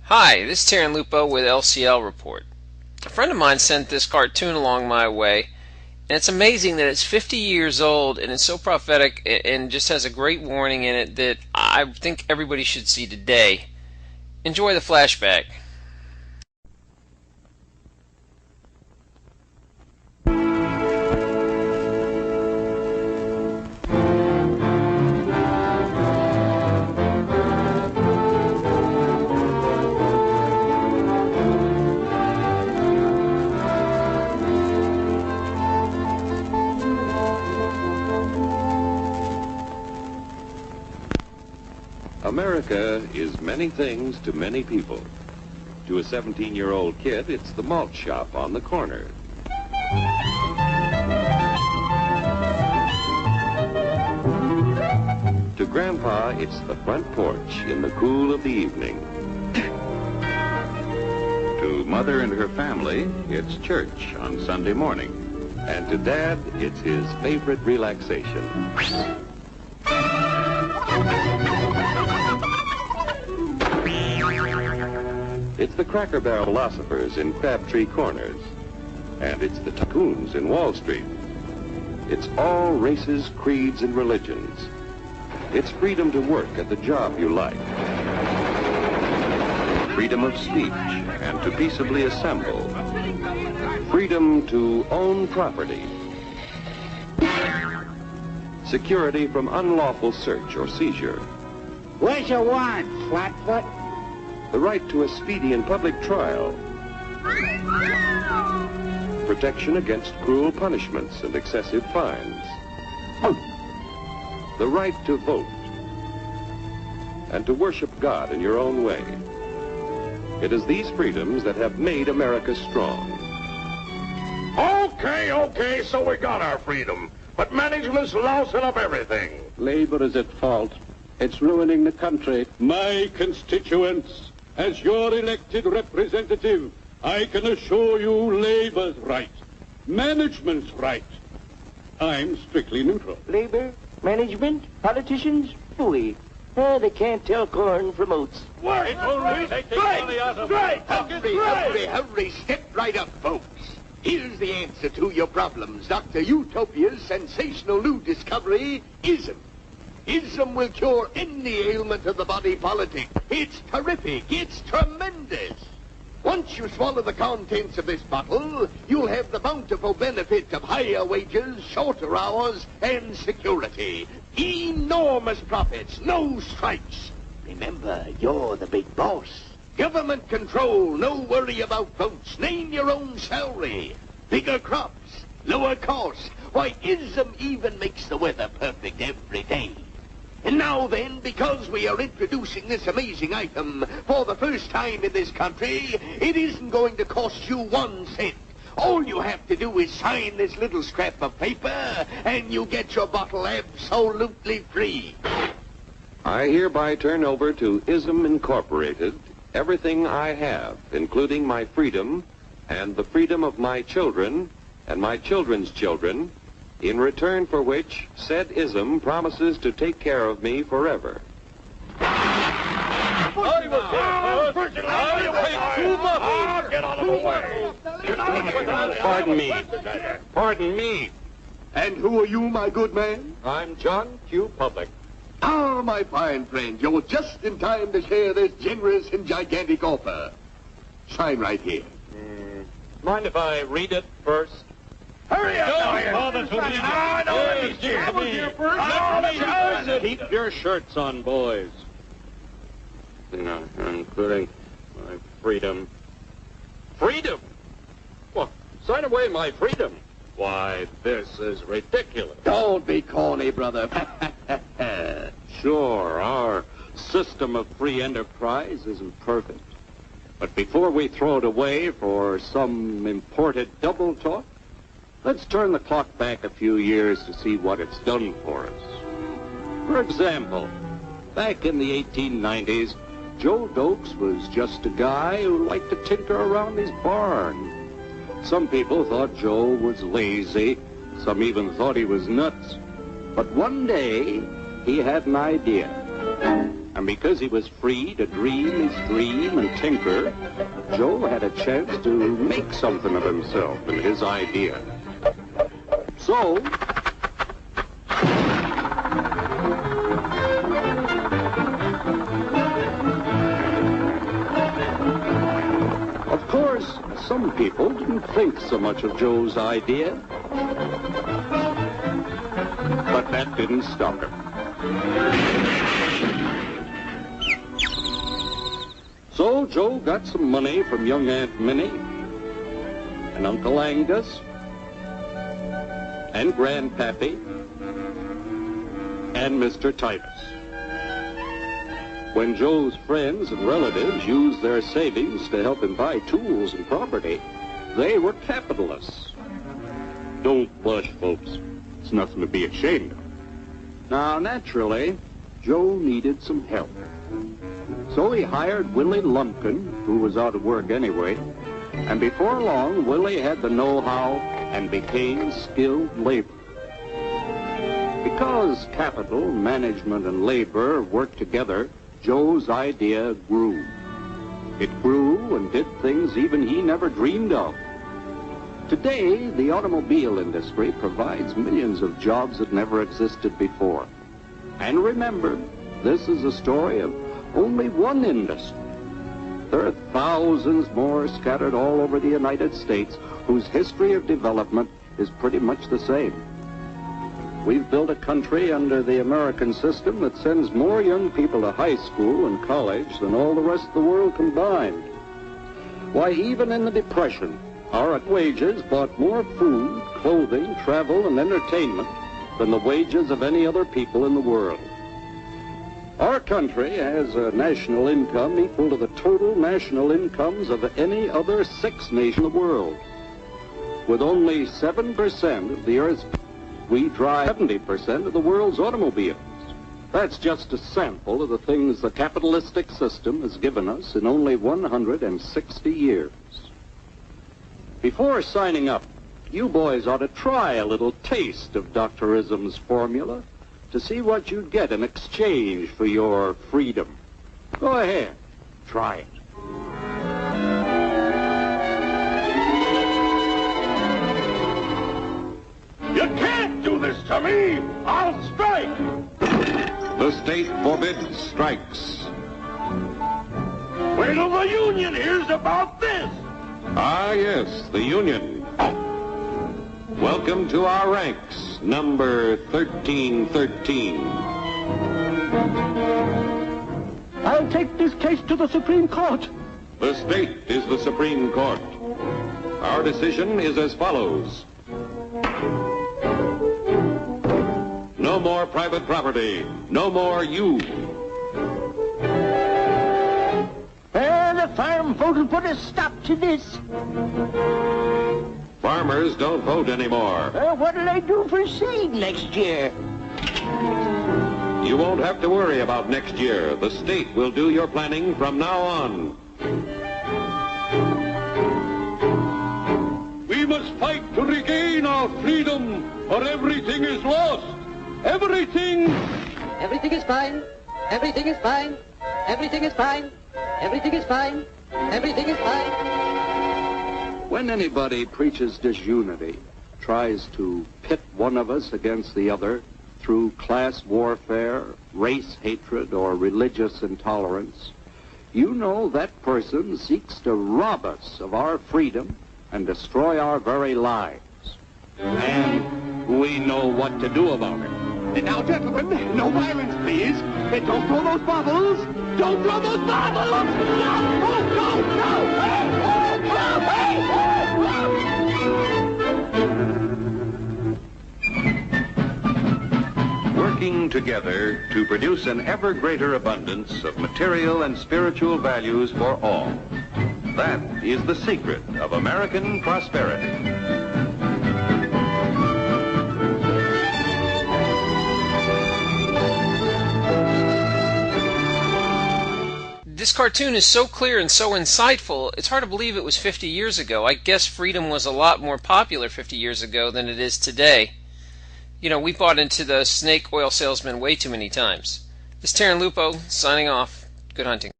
Hi, this is Taryn Lupo with LCL Report. A friend of mine sent this cartoon along my way, and it's amazing that it's 50 years old and it's so prophetic and just has a great warning in it that I think everybody should see today. Enjoy the flashback. America is many things to many people. To a 17-year-old kid, it's the malt shop on the corner. To Grandpa, it's the front porch in the cool of the evening. To Mother and her family, it's church on Sunday morning. And to Dad, it's his favorite relaxation. It's the Cracker Barrel philosophers in Crabtree Corners. And it's the tycoons in Wall Street. It's all races, creeds, and religions. It's freedom to work at the job you like. Freedom of speech and to peaceably assemble. Freedom to own property. Security from unlawful search or seizure. What's your warrant, Flatfoot? The right to a speedy and public trial. Protection against cruel punishments and excessive fines. The right to vote. And to worship God in your own way. It is these freedoms that have made America strong. Okay, so we got our freedom. But management's lousing up everything. Labor is at fault. It's ruining the country. My constituents, as your elected representative, I can assure you Labor's right. Management's right. I'm strictly neutral. Labor, management, politicians, fooey. They can't tell corn from oats. Work! Hurry, step right up, folks. Here's the answer to your problems. Dr. Utopia's sensational new discovery, ISM. ISM will cure any ailment of the body politic. It's terrific. It's tremendous. Once you swallow the contents of this bottle, you'll have the bountiful benefit of higher wages, shorter hours, and security. Enormous profits, no strikes. Remember, you're the big boss. Government control, no worry about votes. Name your own salary. Bigger crops, lower costs. Why, ISM even makes the weather perfect every day. And now then, because we are introducing this amazing item for the first time in this country, it isn't going to cost you 1 cent. All you have to do is sign this little scrap of paper, and you get your bottle absolutely free. I hereby turn over to ISM Incorporated everything I have, including my freedom and the freedom of my children and my children's children, in return for which said ISM promises to take care of me forever. Get out of the way! Pardon me. And who are you, my good man? I'm John Q. Public. Ah, my fine friend, you're just in time to share this generous and gigantic offer. Sign right here. Mind if I read it first? Hurry up! Keep your shirts on, boys. No, including my freedom. Freedom? Well, sign away my freedom. Why, this is ridiculous. Don't be corny, brother. Sure, our system of free enterprise isn't perfect. But before we throw it away for some imported double talk, let's turn the clock back a few years to see what it's done for us. For example, back in the 1890s, Joe Dokes was just a guy who liked to tinker around his barn. Some people thought Joe was lazy. Some even thought he was nuts. But one day, he had an idea. And because he was free to dream his dream and tinker, Joe had a chance to make something of himself and his idea. So, of course, some people didn't think so much of Joe's idea, but that didn't stop him. So Joe got some money from young Aunt Minnie and Uncle Angus and Grandpappy and Mr. Titus. When Joe's friends and relatives used their savings to help him buy tools and property, they were capitalists. Don't blush, folks. It's nothing to be ashamed of. Now, naturally, Joe needed some help. So he hired Willie Lumpkin, who was out of work anyway, and before long, Willie had the know-how and became skilled labor. Because capital, management, and labor worked together, Joe's idea grew. It grew and did things even he never dreamed of. Today, the automobile industry provides millions of jobs that never existed before. And remember, this is a story of only one industry. There are thousands more scattered all over the United States whose history of development is pretty much the same. We've built a country under the American system that sends more young people to high school and college than all the rest of the world combined. Why, even in the Depression, our wages bought more food, clothing, travel, and entertainment than the wages of any other people in the world. Our country has a national income equal to the total national incomes of any other 6 nations in the world. With only 7% of the Earth's, we drive 70% of the world's automobiles. That's just a sample of the things the capitalistic system has given us in only 160 years. Before signing up, you boys ought to try a little taste of Dr. Ism's formula to see what you'd get in exchange for your freedom. Go ahead, try it. You can't do this to me! I'll strike! The state forbids strikes. Wait till the union hears about this! Ah, yes, the Union. Welcome to our ranks, number 1313. I'll take this case to the Supreme Court. The state is the Supreme Court. Our decision is as follows. No more private property. No more you. The farm vote will put a stop to this. Farmers don't vote anymore. What'll they do for seed next year? You won't have to worry about next year. The state will do your planning from now on. We must fight to regain our freedom, or everything is lost. Everything! Everything is fine. Everything is fine. Everything is fine. Everything is fine. Everything is fine. When anybody preaches disunity, tries to pit one of us against the other through class warfare, race hatred, or religious intolerance, you know that person seeks to rob us of our freedom and destroy our very lives. And we know what to do about it. Now, gentlemen, no violence, please. Don't throw those bottles. Don't throw those bottles. No! Oh, no! No! Working together to produce an ever greater abundance of material and spiritual values for all. That is the secret of American prosperity. This cartoon is so clear and so insightful, it's hard to believe it was 50 years ago. I guess freedom was a lot more popular 50 years ago than it is today. You know, we bought into the snake oil salesman way too many times. This is Terran Lupo signing off. Good hunting.